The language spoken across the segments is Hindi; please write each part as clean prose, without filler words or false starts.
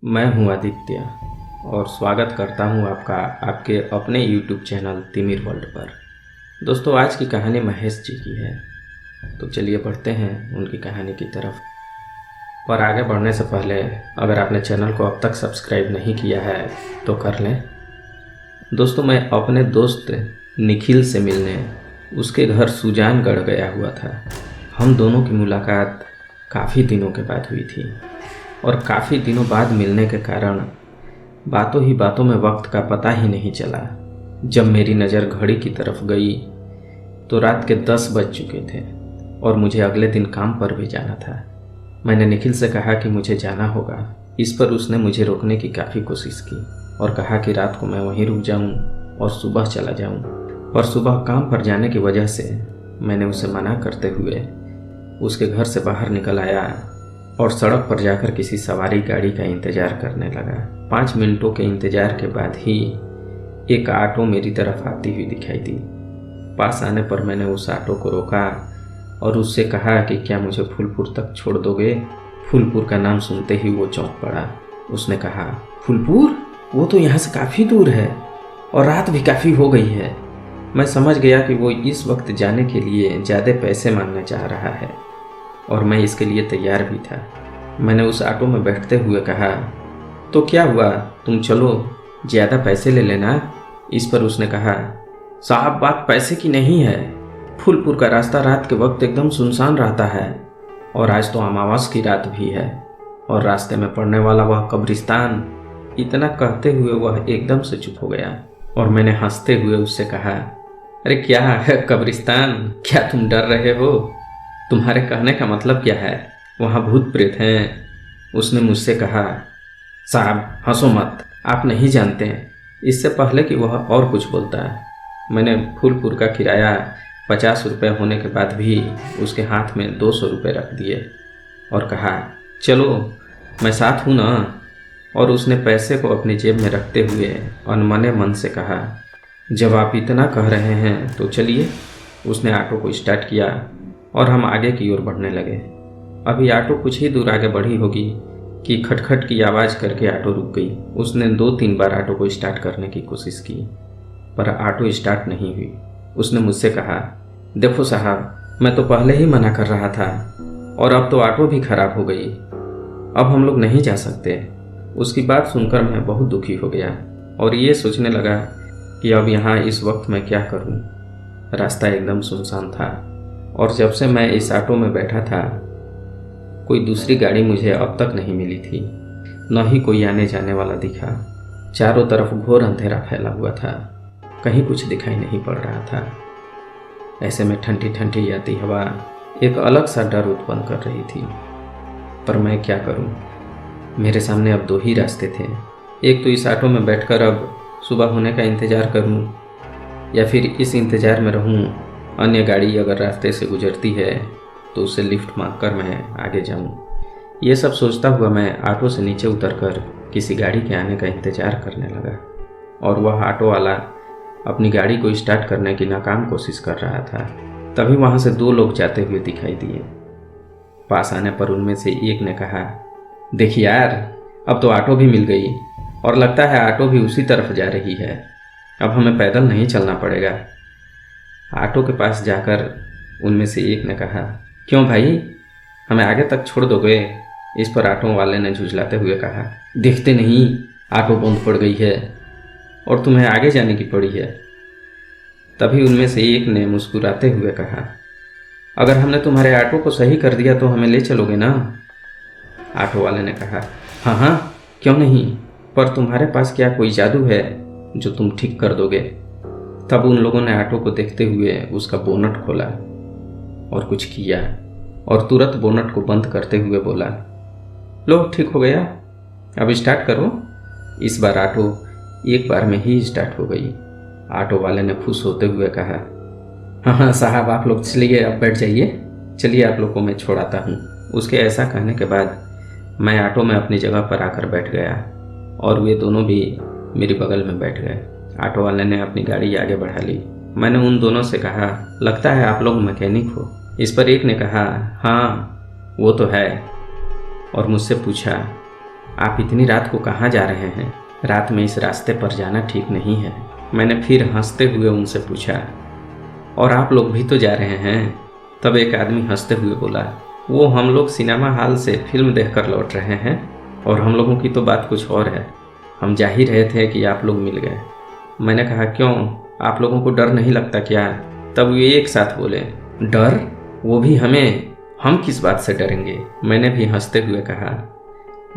मैं हूं आदित्य और स्वागत करता हूं आपका आपके अपने YouTube चैनल तिमिर वर्ल्ड पर। दोस्तों, आज की कहानी महेश जी की है, तो चलिए बढ़ते हैं उनकी कहानी की तरफ। पर आगे बढ़ने से पहले अगर आपने चैनल को अब तक सब्सक्राइब नहीं किया है तो कर लें। दोस्तों, मैं अपने दोस्त निखिल से मिलने उसके घर सुजानगढ़ गया हुआ था। हम दोनों की मुलाकात काफ़ी दिनों के बाद हुई थी और काफ़ी दिनों बाद मिलने के कारण बातों ही बातों में वक्त का पता ही नहीं चला। जब मेरी नज़र घड़ी की तरफ गई तो रात के 10 बज चुके थे और मुझे अगले दिन काम पर भी जाना था। मैंने निखिल से कहा कि मुझे जाना होगा। इस पर उसने मुझे रोकने की काफ़ी कोशिश की और कहा कि रात को मैं वहीं रुक जाऊं और सुबह चला जाऊं। पर सुबह काम पर जाने की वजह से मैंने उसे मना करते हुए उसके घर से बाहर निकल आया और सड़क पर जाकर किसी सवारी गाड़ी का इंतज़ार करने लगा। 5 मिनटों के इंतज़ार के बाद ही एक ऑटो मेरी तरफ आती हुई दिखाई दी। पास आने पर मैंने उस ऑटो को रोका और उससे कहा कि क्या मुझे फूलपुर तक छोड़ दोगे। फूलपुर का नाम सुनते ही वो चौंक पड़ा। उसने कहा, फूलपुर? वो तो यहाँ से काफ़ी दूर है और रात भी काफ़ी हो गई है। मैं समझ गया कि वो इस वक्त जाने के लिए ज़्यादा पैसे मांगना चाह रहा है और मैं इसके लिए तैयार भी था। मैंने उस ऑटो में बैठते हुए कहा, तो क्या हुआ, तुम चलो, ज़्यादा पैसे ले लेना। इस पर उसने कहा, साहब बात पैसे की नहीं है। फूलपुर का रास्ता रात के वक्त एकदम सुनसान रहता है और आज तो अमावस की रात भी है और रास्ते में पड़ने वाला वह कब्रिस्तान। इतना कहते हुए वह एकदम से चुप हो गया और मैंने हंसते हुए उससे कहा, अरे क्या है कब्रिस्तान, क्या तुम डर रहे हो? तुम्हारे कहने का मतलब क्या है, वहाँ भूत प्रेत हैं? उसने मुझसे कहा, साहब हंसो मत, आप नहीं जानते हैं। इससे पहले कि वह और कुछ बोलता मैंने फूलपुर का किराया 50 रुपये होने के बाद भी उसके हाथ में 200 रुपये रख दिए और कहा, चलो मैं साथ हूँ ना। और उसने पैसे को अपनी जेब में रखते हुए अनमने मन से कहा, जब आप इतना कह रहे हैं तो चलिए। उसने ऑटो को स्टार्ट किया और हम आगे की ओर बढ़ने लगे। अभी ऑटो कुछ ही दूर आगे बढ़ी होगी कि खटखट की आवाज़ करके ऑटो रुक गई। उसने 2-3 बार ऑटो को स्टार्ट करने की कोशिश की पर ऑटो स्टार्ट नहीं हुई। उसने मुझसे कहा, देखो साहब, मैं तो पहले ही मना कर रहा था और अब तो ऑटो भी खराब हो गई, अब हम लोग नहीं जा सकते। उसकी बात सुनकर मैं बहुत दुखी हो गया और ये सोचने लगा कि अब यहाँ इस वक्त मैं क्या करूँ। रास्ता एकदम सुनसान था और जब से मैं इस ऑटो में बैठा था कोई दूसरी गाड़ी मुझे अब तक नहीं मिली थी, न ही कोई आने जाने वाला दिखा। चारों तरफ घोर अंधेरा फैला हुआ था, कहीं कुछ दिखाई नहीं पड़ रहा था। ऐसे में ठंडी ठंडी आती हवा एक अलग सा डर उत्पन्न कर रही थी। पर मैं क्या करूं? मेरे सामने अब 2 ही रास्ते थे। एक तो इस ऑटो में बैठकर अब सुबह होने का इंतज़ार करूं या फिर इस इंतज़ार में रहूं, अन्य गाड़ी अगर रास्ते से गुजरती है तो उससे लिफ्ट मांगकर मैं आगे जाऊं। ये सब सोचता हुआ मैं ऑटो से नीचे उतरकर किसी गाड़ी के आने का इंतज़ार करने लगा और वह ऑटो वाला अपनी गाड़ी को स्टार्ट करने की नाकाम कोशिश कर रहा था। तभी वहाँ से 2 लोग जाते हुए दिखाई दिए। पास आने पर उनमें से एक ने कहा, देखिए यार, अब तो ऑटो भी मिल गई और लगता है ऑटो भी उसी तरफ जा रही है। अब हमें पैदल नहीं चलना पड़ेगा। ऑटो के पास जाकर उनमें से एक ने कहा, क्यों भाई, हमें आगे तक छोड़ दोगे? इस पर ऑटो वाले ने झुझलाते हुए कहा, देखते नहीं ऑटो बंद पड़ गई है और तुम्हें आगे जाने की पड़ी है। तभी उनमें से एक ने मुस्कुराते हुए कहा, अगर हमने तुम्हारे ऑटो को सही कर दिया तो हमें ले चलोगे ना? ऑटो वाले ने कहा, हाँ हाँ क्यों नहीं, पर तुम्हारे पास क्या कोई जादू है जो तुम ठीक कर दोगे? तब उन लोगों ने ऑटो को देखते हुए उसका बोनट खोला और कुछ किया और तुरंत बोनट को बंद करते हुए बोला, लो ठीक हो गया, अब स्टार्ट करो। इस बार ऑटो एक बार में ही स्टार्ट हो गई। ऑटो वाले ने खुश होते हुए कहा, हाँ हाँ साहब, आप लोग चलिए, अब बैठ जाइए, चलिए आप लोग को मैं छोड़ाता हूँ। उसके ऐसा कहने के बाद मैं ऑटो में अपनी जगह पर आकर बैठ गया और वे दोनों भी मेरी बगल में बैठ गए। ऑटो वाले ने अपनी गाड़ी आगे बढ़ा ली। मैंने उन दोनों से कहा, लगता है आप लोग मैकेनिक हो? इस पर एक ने कहा, हाँ वो तो है, और मुझसे पूछा, आप इतनी रात को कहाँ जा रहे हैं? रात में इस रास्ते पर जाना ठीक नहीं है। मैंने फिर हंसते हुए उनसे पूछा, और आप लोग भी तो जा रहे हैं? तब एक आदमी हंसते हुए बोला, वो हम लोग सिनेमा हॉल से फिल्म देखकर लौट रहे हैं और हम लोगों की तो बात कुछ और है। हम जा ही रहे थे कि आप लोग मिल गए। मैंने कहा, क्यों, आप लोगों को डर नहीं लगता क्या? तब वे एक साथ बोले, डर? वो भी हमें? हम किस बात से डरेंगे? मैंने भी हंसते हुए कहा,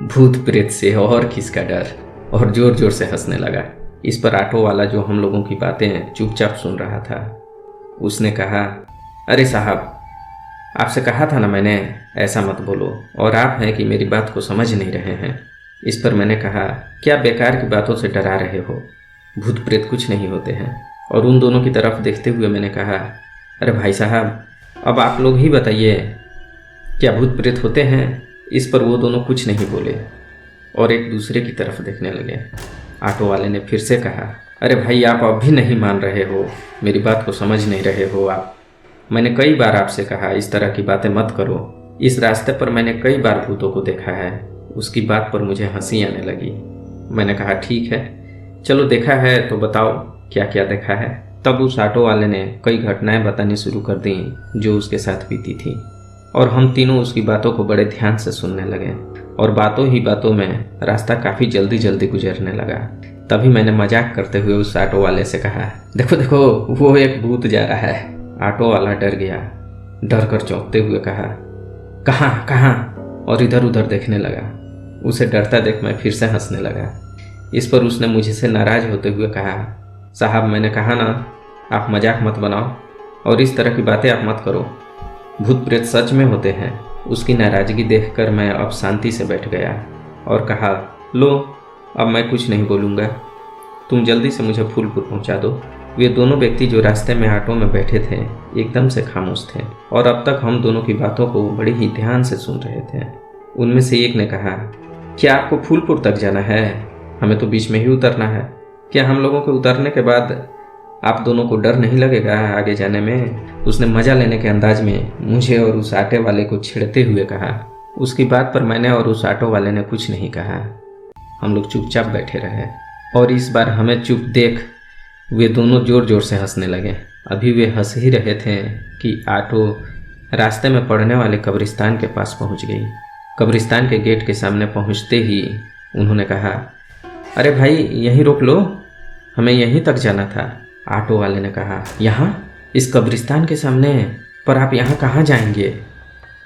भूत प्रेत से और किसका डर? और जोर जोर से हंसने लगा। इस पर ऑटो वाला जो हम लोगों की बातें चुपचाप सुन रहा था, उसने कहा, अरे साहब, आपसे कहा था ना मैंने, ऐसा मत बोलो, और आप हैं कि मेरी बात को समझ नहीं रहे हैं। इस पर मैंने कहा, क्या बेकार की बातों से डरा रहे हो? भूत प्रेत कुछ नहीं होते हैं। और उन दोनों की तरफ देखते हुए मैंने कहा, अरे भाई साहब, अब आप लोग ही बताइए, क्या भूत प्रेत होते हैं? इस पर वो दोनों कुछ नहीं बोले और एक दूसरे की तरफ देखने लगे। ऑटो वाले ने फिर से कहा, अरे भाई, आप अब भी नहीं मान रहे हो, मेरी बात को समझ नहीं रहे हो आप। मैंने कई बार आपसे कहा इस तरह की बातें मत करो। इस रास्ते पर मैंने कई बार भूतों को देखा है। उसकी बात पर मुझे हंसी आने लगी। मैंने कहा, ठीक है, चलो देखा है तो बताओ क्या क्या देखा है। तब उस ऑटो वाले ने कई घटनाएं बतानी शुरू कर दी जो उसके साथ बीती थी, और हम तीनों उसकी बातों को बड़े ध्यान से सुनने लगे। और बातों ही बातों में रास्ता काफ़ी जल्दी जल्दी गुजरने लगा। तभी मैंने मजाक करते हुए उस ऑटो वाले से कहा, देखो देखो, वो एक भूत जा रहा है। ऑटो वाला डर गया, डर कर चौंकते हुए कहा, कहाँ कहाँ? और इधर उधर देखने लगा। उसे डरता देख मैं फिर से हंसने लगा। इस पर उसने मुझे से नाराज होते हुए कहा, साहब, मैंने कहा ना, आप मजाक मत बनाओ और इस तरह की बातें आप मत करो। भूत प्रेत सच में होते हैं। उसकी नाराजगी देखकर मैं अब शांति से बैठ गया और कहा, लो, अब मैं कुछ नहीं बोलूँगा, तुम जल्दी से मुझे फूलपुर पहुँचा दो। वे दोनों व्यक्ति जो रास्ते में ऑटो में बैठे थे एकदम से खामोश थे और अब तक हम दोनों की बातों को बड़ी ही ध्यान से सुन रहे थे। उनमें से एक ने कहा, क्या आपको फूलपुर तक जाना है? हमें तो बीच में ही उतरना है। क्या हम लोगों के उतरने के बाद आप दोनों को डर नहीं लगेगा आगे जाने में? उसने मजा लेने के अंदाज में मुझे और उस ऑटो वाले को छेड़ते हुए कहा। उसकी बात पर मैंने और उस ऑटो वाले ने कुछ नहीं कहा। हम लोग चुपचाप बैठे रहे और इस बार हमें चुप देख वे दोनों जोर जोर से हंसने लगे। अभी वे हंस ही रहे थे कि ऑटो रास्ते में पड़ने वाले कब्रिस्तान के पास पहुंच गई। कब्रिस्तान के गेट के सामने पहुंचते ही उन्होंने कहा, अरे भाई, यहीं रोक लो, हमें यहीं तक जाना था। ऑटो वाले ने कहा, यहाँ? इस कब्रिस्तान के सामने? पर आप यहाँ कहाँ जाएंगे?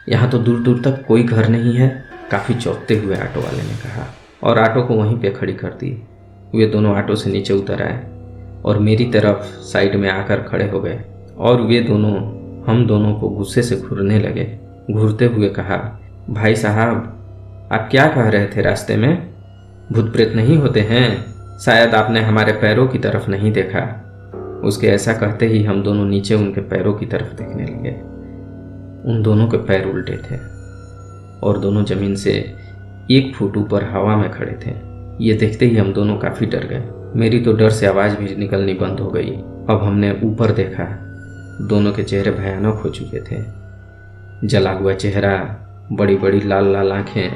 यहाँ तो दूर दूर तक कोई घर नहीं है। काफ़ी चौंकते हुए ऑटो वाले ने कहा और ऑटो को वहीं पे खड़ी कर दी। वे दोनों ऑटो से नीचे उतर आए और मेरी तरफ साइड में आकर खड़े हो गए और वे दोनों हम दोनों को गुस्से से घूरने लगे। घूरते हुए कहा, भाई साहब, आप क्या कह रहे थे रास्ते में? भूत प्रेत नहीं होते हैं? शायद आपने हमारे पैरों की तरफ नहीं देखा। उसके ऐसा कहते ही हम दोनों नीचे उनके पैरों की तरफ देखने लगे। उन दोनों के पैर उल्टे थे और दोनों जमीन से 1 फुट ऊपर हवा में खड़े थे। ये देखते ही हम दोनों काफ़ी डर गए। मेरी तो डर से आवाज़ भी निकलनी बंद हो गई। अब हमने ऊपर देखा, दोनों के चेहरे भयानक हो चुके थे। जला हुआ चेहरा, बड़ी बड़ी लाल लाल आँखें,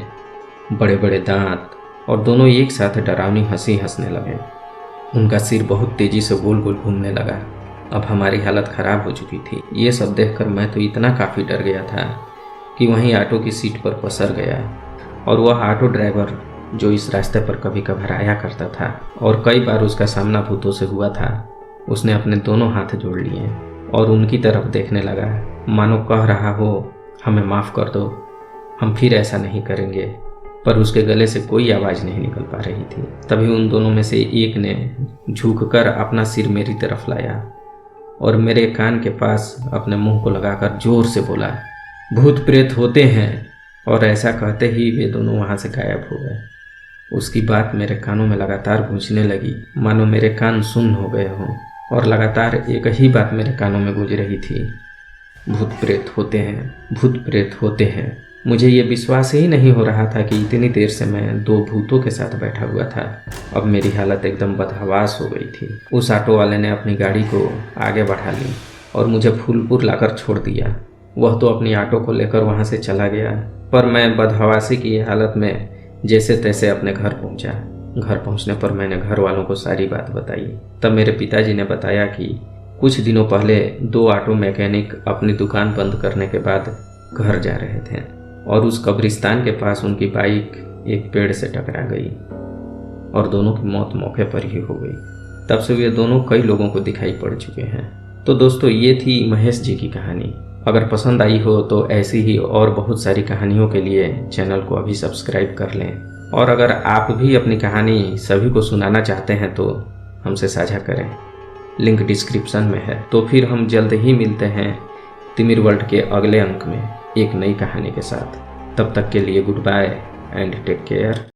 बड़े बड़े दांत, और दोनों एक साथ डरावनी हंसी हंसने लगे। उनका सिर बहुत तेज़ी से गोल गोल घूमने लगा। अब हमारी हालत ख़राब हो चुकी थी। ये सब देखकर मैं तो इतना काफ़ी डर गया था कि वहीं ऑटो की सीट पर पसर गया। और वह ऑटो ड्राइवर जो इस रास्ते पर कभी कभार आया करता था और कई बार उसका सामना भूतों से हुआ था, उसने अपने दोनों हाथ जोड़ लिए और उनकी तरफ देखने लगा, मानो कह रहा हो, हमें माफ़ कर दो, हम फिर ऐसा नहीं करेंगे। पर उसके गले से कोई आवाज़ नहीं निकल पा रही थी। तभी उन दोनों में से एक ने झुककर अपना सिर मेरी तरफ लाया और मेरे कान के पास अपने मुंह को लगाकर जोर से बोला, भूत प्रेत होते हैं। और ऐसा कहते ही वे दोनों वहाँ से गायब हो गए। उसकी बात मेरे कानों में लगातार गूंजने लगी, मानो मेरे कान सुन्न हो गए हों, और लगातार एक ही बात मेरे कानों में गूंज रही थी, भूत प्रेत होते हैं, भूत प्रेत होते हैं। मुझे ये विश्वास ही नहीं हो रहा था कि इतनी देर से मैं 2 भूतों के साथ बैठा हुआ था। अब मेरी हालत एकदम बदहवास हो गई थी। उस ऑटो वाले ने अपनी गाड़ी को आगे बढ़ा ली और मुझे फूलपुर लाकर छोड़ दिया। वह तो अपनी ऑटो को लेकर वहाँ से चला गया, पर मैं बदहवासी की हालत में जैसे तैसे अपने घर पहुंचा। घर पहुंचने पर मैंने घर वालों को सारी बात बताई। तब मेरे पिताजी ने बताया कि कुछ दिनों पहले 2 ऑटो मैकेनिक अपनी दुकान बंद करने के बाद घर जा रहे थे और उस कब्रिस्तान के पास उनकी बाइक एक पेड़ से टकरा गई और दोनों की मौत मौके पर ही हो गई। तब से वे दोनों कई लोगों को दिखाई पड़ चुके हैं। तो दोस्तों, ये थी महेश जी की कहानी। अगर पसंद आई हो तो ऐसी ही और बहुत सारी कहानियों के लिए चैनल को अभी सब्सक्राइब कर लें। और अगर आप भी अपनी कहानी सभी को सुनाना चाहते हैं तो हमसे साझा करें, लिंक डिस्क्रिप्शन में है। तो फिर हम जल्द ही मिलते हैं तिमिर वर्ल्ड के अगले अंक में एक नई कहानी के साथ। तब तक के लिए goodbye and take care.